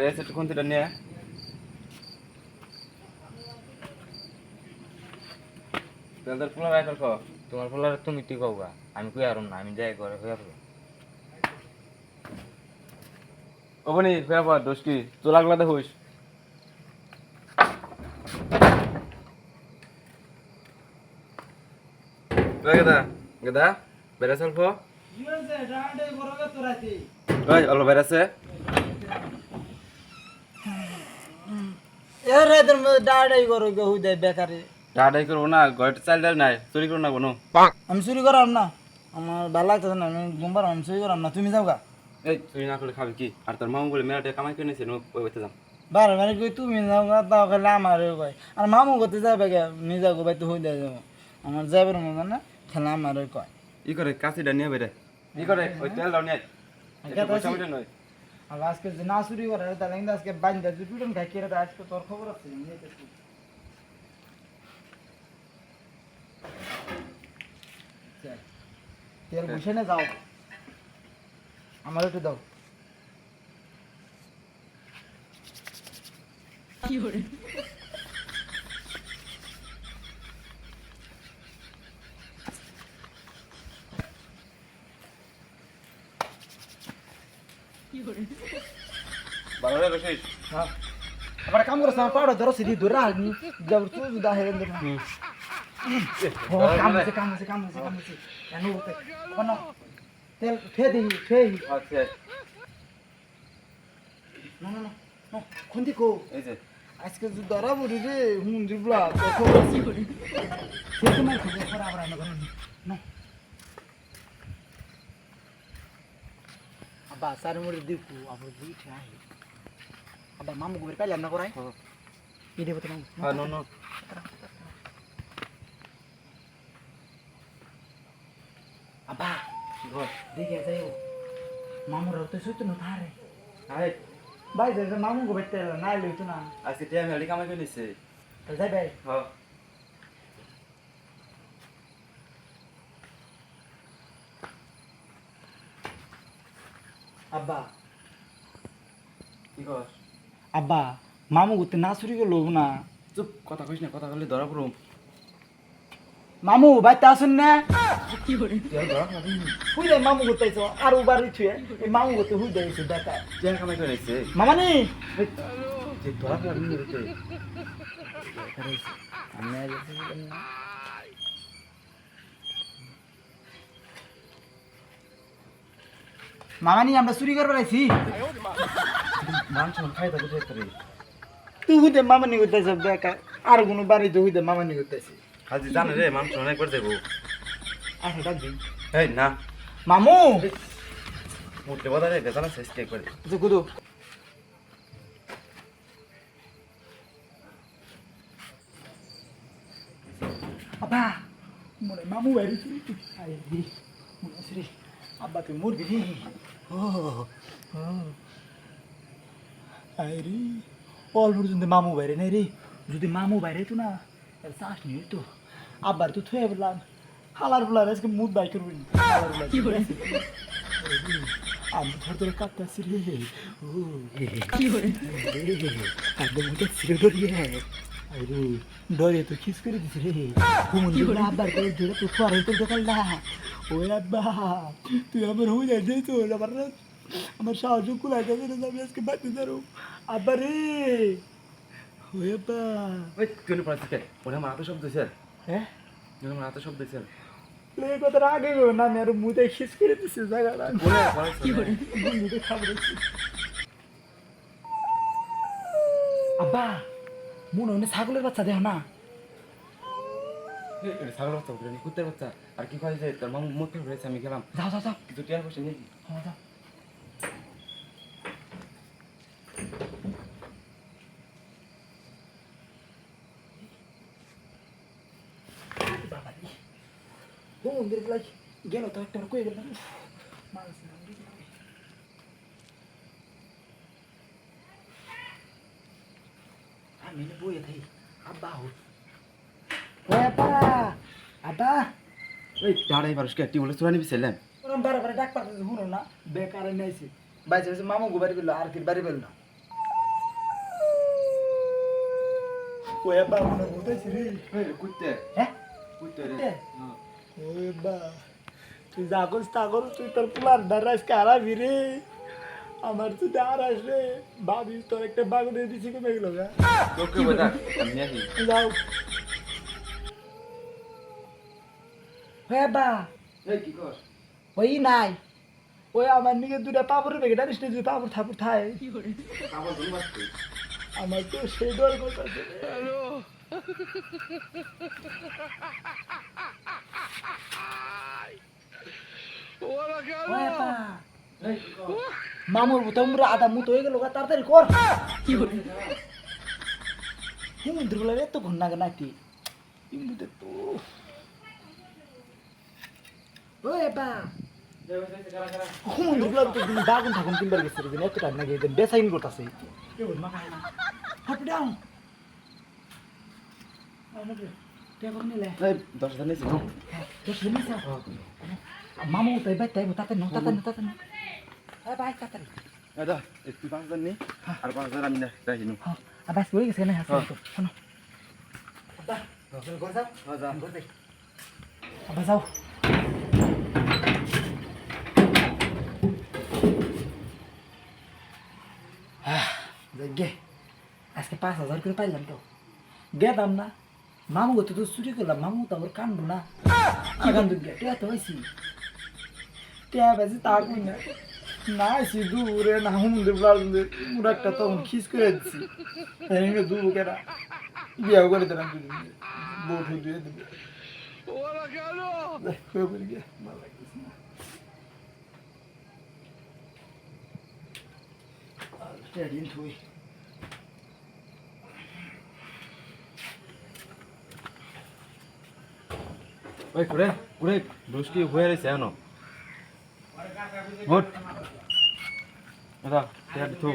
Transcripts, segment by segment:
বাইরে আছে কোন থেকে নিয়ে তেলদার ফুলা রাইফেল কো তোমার ফলার তুমি ঠিক হওগা আমি কই আর না আমি যাই করে হইয়া পড়ো ওবনি ফেরবা দোষ কি তো লাগলা দে হইস গেদা গেদা বেরা সল্প ইয়েছে ডাঁডে বড়গে তোরাতি ওই অল্প বেরাছে এর রাতের মধ্যে ডাঁডাই বড়গে হই দেয় বেকারে টাটাই করবো না ঘরে চাল ডাল নাই চুরি করো না কোনো আমি চুরি করাম না আমার ভালো লাগতেছে না আমি ঘুমবার আমি চুরি করাম না তুমি যাও গা এই চুরি না করলে খাবি কি আর তোর মামু বলে মেলা টাকা কামাই করে নিয়েছে ওই বইতে যাম বারে বারে কই তুমি যাও গা তাও খালি আমার কই আর মামু করতে যাবে গে নিজে গো ভাই তো হই দেয় যাবো আমার যাবার মতো না খালি আমার কয় ই করে কাশিটা নিয়ে বেরে ই করে ওই তেল দাও নিয়ে পয়সা মিটে নয় আর আজকে যে না চুরি করে তাহলে কিন্তু আজকে বান্ধা যে পিটন খাই কেটে আজকে তোর খবর আছে নিতেছি তেল বসে না যাও আমার একটু দাও ভালো রে রশিদ হ্যাঁ আবার কাম করছ আমার পাউডার ধরো সিধি ধরে রাখনি জবর তুই দা হেরেন দেখ ও কাম আছে কেন হতে কোন তেল ফে দি ফে আচ্ছা না না না কোনটি কো এই যে আজকে যে ধরা বুড়ি রে হুম দিবলা তো খবর আছে সে তোমার খবর করা আবার না করেন না আবা সার মুড়ি দিকু আবার দিতে আই আবা মামু গোবর পাইলাম না করাই ই দেব তো মামু হ্যাঁ নো নো আবা ঘর দেখে যাইও মামুর তো সুতো না থারে আই ভাই যে মামু গোবর তেল না লইতো না আজকে টিয়া মেলি কামাই করে নিয়েছে তো যাই ভাই হ্যাঁ আব্বা কি কর আব্বা মামু গোতে না চুরি করলো না চুপ কথা কইস না কথা বললে ধরা পড়ুম মামু বাইতে আসুন না তেল ধরা খাবি হুই দে মামু গোতাইছো আর বাড়ি ছুয়ে এই মামু গোতে হুই দেইছো দেখা টিয়া কামাই করে নিয়েছে মামা নি যে ধরা খাবি নিতে আমি মামা নি আমরা চুরি করবার আইছি মাংস খাই তো বুঝে করে তুই হুই দে মামা নি গোতাইছো দেখা আর কোনো বাড়িতে হুই দে মামা নি গোতাইছি হাজি জানে রে মাংস অনেক করে দেবো আচ্ছা ডাকবি এই না মামু মুটে বাজারে বেজানা শেষ কে করে যে কুদু আব্বা মনে মামু বাইরে আই রে মনে আছে রে আব্বা তুই মুরগি রে ও আই রে অল পর্যন্ত মামু বাইরে নাই রে যদি মামু বাইরে তো না শ্বাস নিয়ে তো আব্বার তো থুয়ে বললাম হালার বলার আজকে মুদ বাই করবি কি করে আমি ধর ধরে কাটতেছি রে ও কি করে একদম মুখে ছিঁড়ে ধরিয়ে আরে ডরে তো খিস করে দিছি রে কুমন দিলে আব্বার করে জোরে তো ফারে তো দোকান না ওই আব্বা তুই আমার হয়ে যাই তো আমার সাহায্য কুলাই যাবে না আমি আজকে বাড়তে যাবো আব্বা রে ওই আব্বা ওই কেন পড়াচ্ছিস কে ওরা মাথা শব্দ দিছে হ্যাঁ ওরা মাথা শব্দ দিছে এই কথাটা আগে গো না আমি আর মুখে খিস করে দিছি জায়গাটা বলে কি করে মুখে খাবার আব্বা মনে হয় ছাগলের বাচ্চা দেহ না ছাগল বাচ্চা উঠে কুত্তের বাচ্চা আর কি কয় যে তোর মামু মুখ ফেলেছে আমি গেলাম যাও যাও যাও কিছু টিয়ার বসে নিয়ে হ্যাঁ যাও বাবা রে ও মন্দির গেল তো একটা কই গেল মানুষ আমি বইয়ে থাই আব্বা হো আব্বা আব্বা ওই দাঁড়াই মানুষকে একটি বলে চুরা নিবি ছিলেন ওরম বারে বারে ডাক পারতেছে শুনো না বেকারে নাইছে বাইছে মামু গো বাড়ি গেল আর কি বাড়ি গেল না ওই বা মনে বলতেছি রে এই কুত্তে হ্যাঁ কুত্তে রে কুত্তে? ওই বা তুই যা করিস তা করো তুই তোর পুলার দারাস কারাবি রে আমার তুই আর আসলে ভাবিস তোর একটা বাগুনে দিছি কমে গেল গা তোকে বদা আমি আসি যাও হ্যাঁ বা এই কি কর ওই নাই ওই আমার নিকে দুটা পাপড়ের প্যাকেট আনিস না দুই পাপড় থাপড় থায় আবার ধরে মারতে আমার তো সেই ডর করতেছে এই কি কর মামুর তোমরা আধা মুত হয়ে গেল তাড়াতাড়ি কর হেমন্ত্র বলে এত ঘন লাগে নাকি ইমুতে তো ওই বা হেমন্ত্র বলে তো তুমি দাগুন থাকুন কিনবার গেছে রে এত টাইম লাগে বেসাইন করতেছে হাঁটু ডাউন এই 10 দিন ছিল মামু তাই বাই তাই তাতে না বাই তাড়াতাড়ি দাদা একটু 5 দিন নি আর 5 দিন আমি না রাখি নু হ্যাঁ আবাস হয়ে গেছে না হাসি তো শোনো আব্বা ঘর যাও যা ঘর যাই আব্বা যাও গে আজকে 5,000 করে পাইলাম তো গেতাম না মামু তো চুরি করলাম মামু তো আমার কান্দু না কান্দু টিয়া তো হয়েছি টিয়া বেশি তা কই না না আসি দূরে না হুমদে ব্লাউজে মুরাকটা তখন খিস করে দিচ্ছি এনে দূর কেনা বিয়াও করে দিলাম বউঠু দিয়ে দেবে ওরা কেন করে গিয়ে ভালো লাগতেছে না দিন থুই ওই করে করে বৃষ্টি হয়ে রয়েছে এখনো হট দাদা এটা দিতো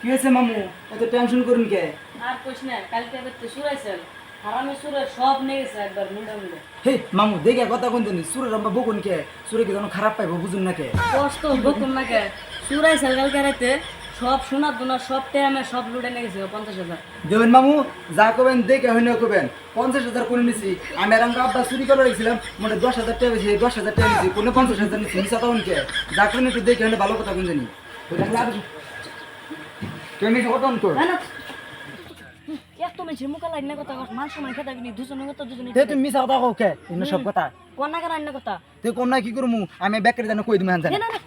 কি হয়েছে মামু এত টেনশন করুন কে আর কইস না কালকে তো সুরাইছেন হারামে সুরে সব নিয়ে গেছে একবার মুন্ডা মুন্ডা হে মামু দেখে কথা কোন জানি সুরে রম্বা বকুন কে সুরে কি যেন খারাপ পাইবো বুঝুন না কে কষ্ট বকুন না কে সুরাইছেন কালকে রাতে সব শোনা দোনা সব টাইমে সব লুটে নিয়ে গেছে 50,000 দেবেন মামু যা করবেন দেখে হইনা করবেন 50,000 করে নিছি আমি আর আমার আব্বা চুরি করে রেখেছিলাম মানে 10,000 টাকা বেশি 10,000 টাকা নিছি কোনে 50,000 নিছি মিছা তখন কে যা করবেন একটু দেখে হইনা ভালো কথা কোন জানি তুমি কত অন কর না না এত মেছে মুখা লাইন না কথা মান সময় খেতা কিনি দুজনের কথা দুজনে তে তুমি মিছা কথা কও কে ইনো সব কথা কোনা করে আইন কথা তে কোন না কি করমু আমি বেকারে জানো কই দিমু হান না না না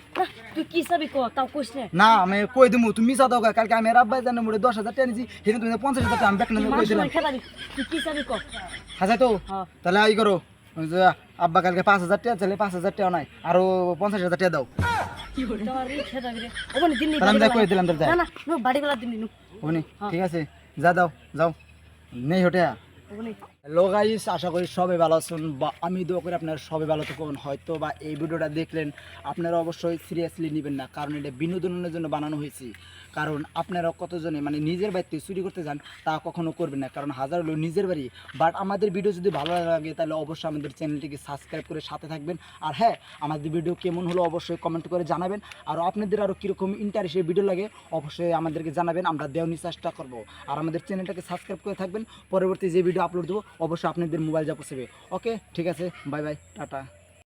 তুই কি চাবি কো তাও কইস না না আমি কই দিমু তুমি মিছা দাও কালকে আমি আর আব্বা জানো মোরে 10,000 টাকা নিছি সেদিন তুমি 50,000 টাকা আমি বেকারে মান কই দিলাম সময় খেতা তুই কি চাবি কো হাজার তো হ্যাঁ তাহলে আই করো ওই যে আব্বা কালকে 5,000 টাকা চাইলে 5,000 টাকা নাই আরো 50,000 টাকা দাও তোর ই খেতা রে ওবনি দিন তাহলে আমি যা কই দিলাম না না নো বাড়ি বেলা দিন নো ওনি ঠিক আছে যা দাও যাও নেই হটে ওবনি হ্যালো গাইস আশা করি সবাই ভালো আছেন বা আমি দোয়া করি আপনারা সবাই ভালো থাকুন হয়তো বা এই ভিডিওটা দেখলেন আপনারা অবশ্যই সিরিয়াসলি নেবেন না কারণ এটা বিনোদনের জন্য বানানো হয়েছে কারণ আপনারা কতজনে মানে নিজের বাড়িতে চুরি করতে যান তা কখনো করবেন না কারণ হাজার হলো নিজের বাড়ি বাট আমাদের ভিডিও যদি ভালো লাগে তাহলে অবশ্যই আমাদের চ্যানেলটিকে সাবস্ক্রাইব করে সাথে থাকবেন আর হ্যাঁ আমাদের ভিডিও কেমন হলো অবশ্যই কমেন্ট করে জানাবেন আর আপনাদের আরও কীরকম ইন্টারেস্টের ভিডিও লাগে অবশ্যই আমাদেরকে জানাবেন আমরা দেওয়ার চেষ্টা করবো আর আমাদের চ্যানেলটাকে সাবস্ক্রাইব করে থাকবেন পরবর্তী যে ভিডিও আপলোড দেবো অবশ্যই আপনাদের মোবাইল যা পৌঁছবে ওকে ঠিক আছে বাই বাই টাটা